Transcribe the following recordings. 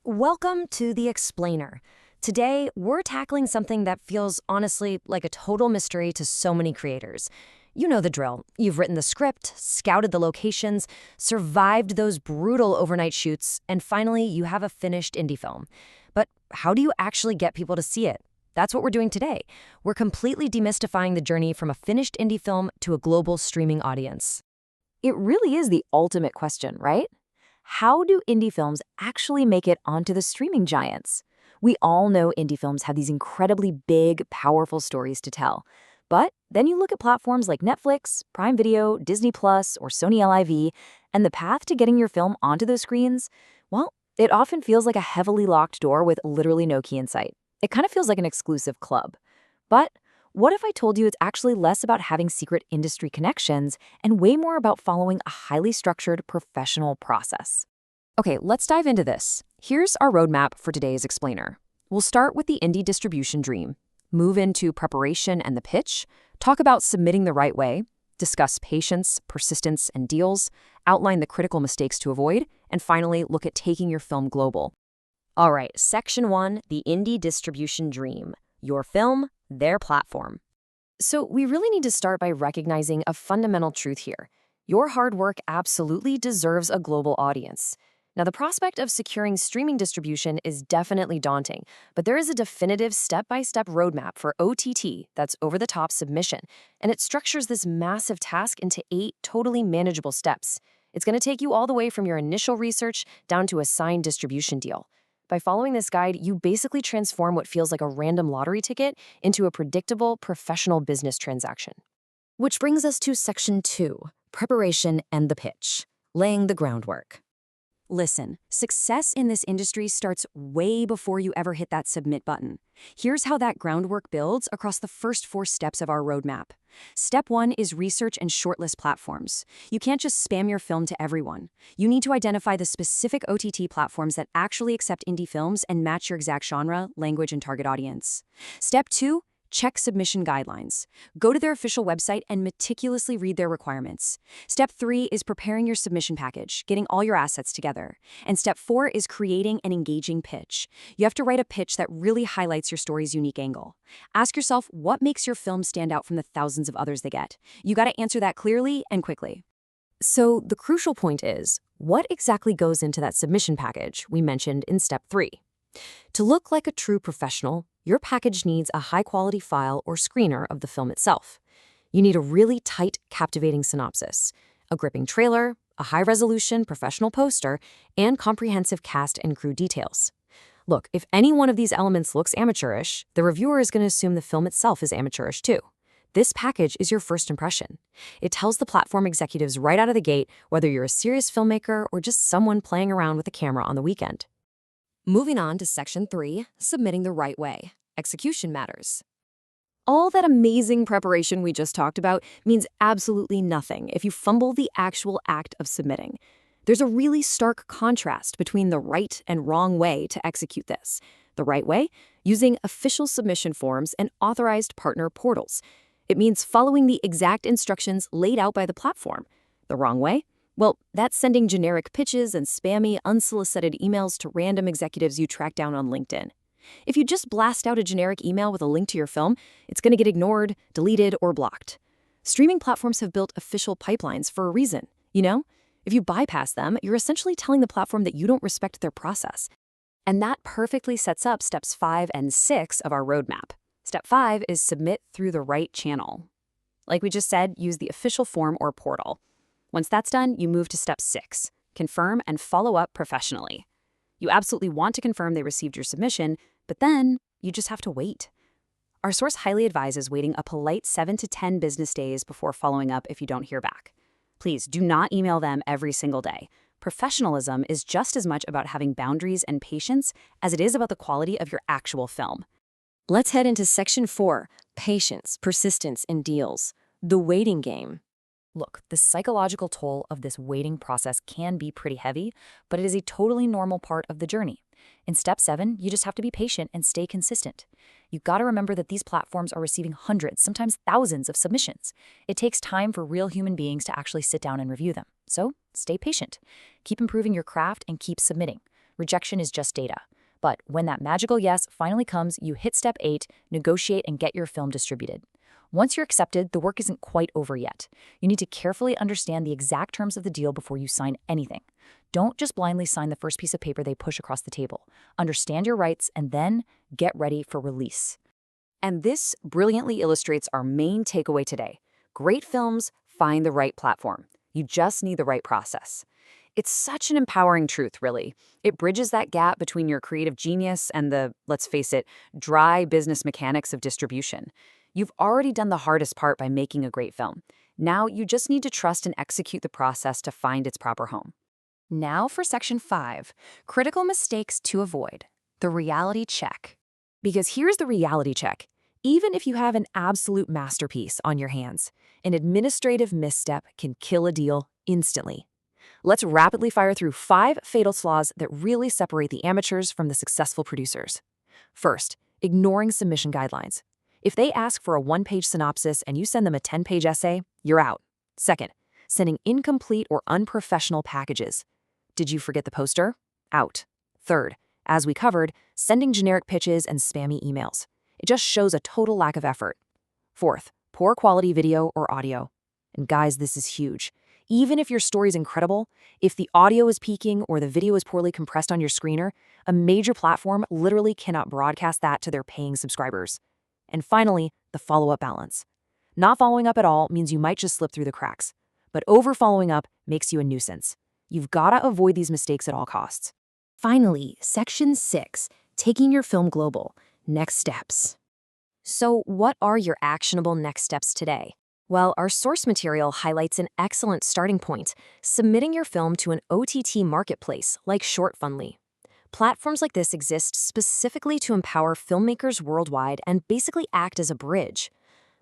Welcome to The Explainer. Today, we're tackling something that feels honestly like a total mystery to so many creators. You know the drill. You've written the script, scouted the locations, survived those brutal overnight shoots, and finally, you have a finished indie film. But how do you actually get people to see it? That's what we're doing today. We're completely demystifying the journey from a finished indie film to a global streaming audience. It really is the ultimate question, right? How do indie films actually make it onto the streaming giants? We all know indie films have these incredibly big, powerful stories to tell. But then you look at platforms like Netflix, Prime Video, Disney Plus, or Sony LIV, and the path to getting your film onto those screens, well, it often feels like a heavily locked door with literally no key in sight. It kind of feels like an exclusive club. But what if I told you it's actually less about having secret industry connections and way more about following a highly structured professional process? Okay, let's dive into this. Here's our roadmap for today's explainer. We'll start with the indie distribution dream, move into preparation and the pitch, talk about submitting the right way, discuss patience, persistence, and deals, outline the critical mistakes to avoid, and finally look at taking your film global. All right, Section 1, the indie distribution dream. Your film, their platform. So we really need to start by recognizing a fundamental truth here. Your hard work absolutely deserves a global audience. Now, the prospect of securing streaming distribution is definitely daunting, but there is a definitive step-by-step roadmap for OTT that's over-the-top submission, and it structures this massive task into 8 totally manageable steps. It's going to take you all the way from your initial research down to a signed distribution deal. By following this guide, you basically transform what feels like a random lottery ticket into a predictable, professional business transaction. Which brings us to Section 2, preparation and the pitch, laying the groundwork. Listen, success in this industry starts way before you ever hit that submit button. Here's how that groundwork builds across the first 4 steps of our roadmap. Step 1 is research and shortlist platforms. You can't just spam your film to everyone. You need to identify the specific OTT platforms that actually accept indie films and match your exact genre, language, and target audience. Step 2, check submission guidelines. Go to their official website and meticulously read their requirements. Step 3 is preparing your submission package, getting all your assets together. And Step 4 is creating an engaging pitch. You have to write a pitch that really highlights your story's unique angle. Ask yourself what makes your film stand out from the thousands of others they get. You got to answer that clearly and quickly. So the crucial point is, what exactly goes into that submission package we mentioned in Step 3? To look like a true professional, your package needs a high-quality file or screener of the film itself. You need a really tight, captivating synopsis, a gripping trailer, a high-resolution professional poster, and comprehensive cast and crew details. Look, if any one of these elements looks amateurish, the reviewer is going to assume the film itself is amateurish too. This package is your first impression. It tells the platform executives right out of the gate whether you're a serious filmmaker or just someone playing around with a camera on the weekend. Moving on to Section 3, submitting the right way. Execution matters. All that amazing preparation we just talked about means absolutely nothing if you fumble the actual act of submitting. There's a really stark contrast between the right and wrong way to execute this. The right way, using official submission forms and authorized partner portals. It means following the exact instructions laid out by the platform. The wrong way? Well, that's sending generic pitches and spammy, unsolicited emails to random executives you track down on LinkedIn. If you just blast out a generic email with a link to your film, it's going to get ignored, deleted, or blocked. Streaming platforms have built official pipelines for a reason, you know? If you bypass them, you're essentially telling the platform that you don't respect their process. And that perfectly sets up Steps 5 and 6 of our roadmap. Step 5 is submit through the right channel. Like we just said, use the official form or portal. Once that's done, you move to Step 6, confirm and follow up professionally. You absolutely want to confirm they received your submission, but then you just have to wait. Our source highly advises waiting a polite 7 to 10 business days before following up if you don't hear back. Please do not email them every single day. Professionalism is just as much about having boundaries and patience as it is about the quality of your actual film. Let's head into Section 4, patience, persistence, and deals. The waiting game. Look, the psychological toll of this waiting process can be pretty heavy, but it is a totally normal part of the journey. In Step 7, you just have to be patient and stay consistent. You've got to remember that these platforms are receiving hundreds, sometimes thousands of submissions. It takes time for real human beings to actually sit down and review them. So stay patient. Keep improving your craft and keep submitting. Rejection is just data. But when that magical yes finally comes, you hit step 8, negotiate and get your film distributed. Once you're accepted, the work isn't quite over yet. You need to carefully understand the exact terms of the deal before you sign anything. Don't just blindly sign the first piece of paper they push across the table. Understand your rights and then get ready for release. And this brilliantly illustrates our main takeaway today. Great films find the right platform. You just need the right process. It's such an empowering truth, really. It bridges that gap between your creative genius and the, let's face it, dry business mechanics of distribution. You've already done the hardest part by making a great film. Now you just need to trust and execute the process to find its proper home. Now for section 5, critical mistakes to avoid, the reality check. Because here's the reality check. Even if you have an absolute masterpiece on your hands, an administrative misstep can kill a deal instantly. Let's rapidly fire through 5 fatal flaws that really separate the amateurs from the successful producers. First, ignoring submission guidelines. If they ask for a 1-page synopsis and you send them a 10-page essay, you're out. Second, sending incomplete or unprofessional packages. Did you forget the poster? Out. Third, as we covered, sending generic pitches and spammy emails. It just shows a total lack of effort. Fourth, poor quality video or audio. And guys, this is huge. Even if your story's incredible, if the audio is peaking or the video is poorly compressed on your screener, a major platform literally cannot broadcast that to their paying subscribers. And finally, the follow-up balance. Not following up at all means you might just slip through the cracks, but over-following up makes you a nuisance. You've got to avoid these mistakes at all costs. Finally, section 6, taking your film global. Next steps. So what are your actionable next steps today? Well, our source material highlights an excellent starting point, submitting your film to an OTT marketplace like Shortfundly. Platforms like this exist specifically to empower filmmakers worldwide and basically act as a bridge.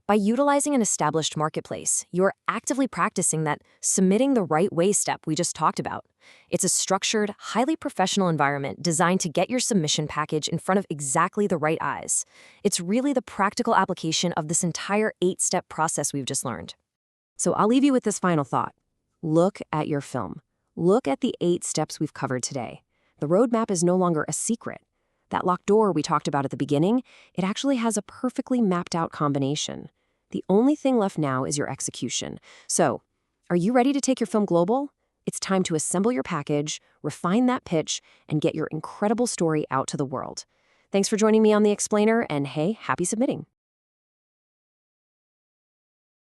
By utilizing an established marketplace, you're actively practicing that submitting the right way step we just talked about. It's a structured, highly professional environment designed to get your submission package in front of exactly the right eyes. It's really the practical application of this entire 8-step process we've just learned. So I'll leave you with this final thought. Look at your film. Look at the 8 steps we've covered today. The roadmap is no longer a secret. That locked door we talked about at the beginning, it actually has a perfectly mapped out combination. The only thing left now is your execution. So, are you ready to take your film global? It's time to assemble your package, refine that pitch, and get your incredible story out to the world. Thanks for joining me on The Explainer, and hey, happy submitting.